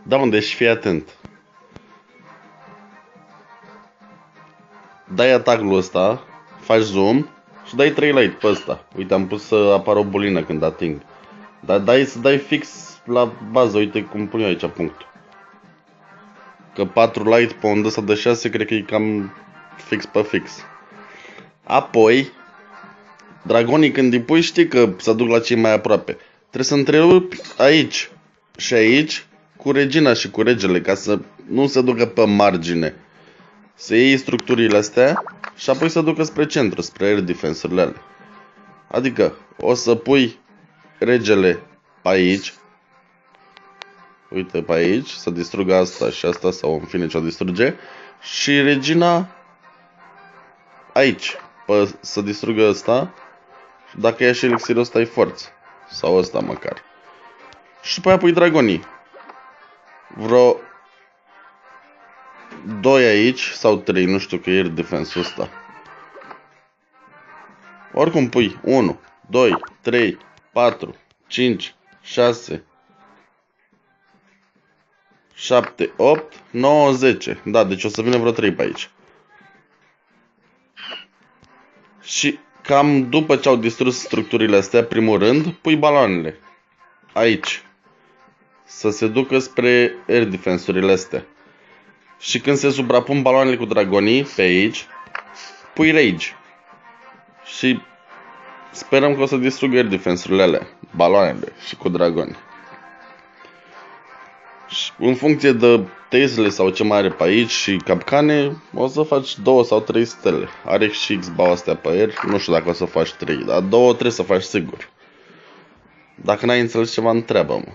Da, mă, deci fii atent. Dai atacul ăsta, faci zoom și dai 3 light pe ăsta. Uite, am pus să apară o bulină când ating. Dar dai fix la bază, uite cum pun eu aici punctul. Că 4 light pe undă ăsta de 6, cred că e cam fix pe fix. Apoi, dragonii când îi pui, știi că se duc la cei mai aproape. Trebuie să întrerupi aici și aici cu regina și cu regele, ca să nu se ducă pe margine. Să iei structurile astea și apoi să ducă spre centru, spre air defense-urile alea. Adică, o să pui regele pe aici. Uite, pe aici, să distrugă asta și asta, sau în fine ce-o distruge. Și regina aici, să distrugă asta. Dacă ia și elixirul ăsta, e forță. Sau ăsta măcar. Și după aia pui dragonii. Vreo 2 aici, sau 3, nu știu, că e air defense-ul ăsta. Oricum pui 1, 2, 3, 4, 5, 6, 7, 8, 9, 10. Da, deci o să vină vreo 3 pe aici. Și cam după ce au distrus structurile astea, primul rând, pui baloanele. Aici. Să se ducă spre air defense-urile astea. Și când se suprapun baloanele cu dragonii, pe aici, pui rage. Și sperăm că o să distrugă air defense-urile alea, baloanele și cu dragoni. Și în funcție de tezele sau ce mai are pe aici și capcane, o să faci 2 sau 3 stele. Are și X-Bow astea pe aer, nu știu dacă o să faci 3, dar 2 trebuie să faci sigur. Dacă n-ai înțeles ceva, întreabă-mă.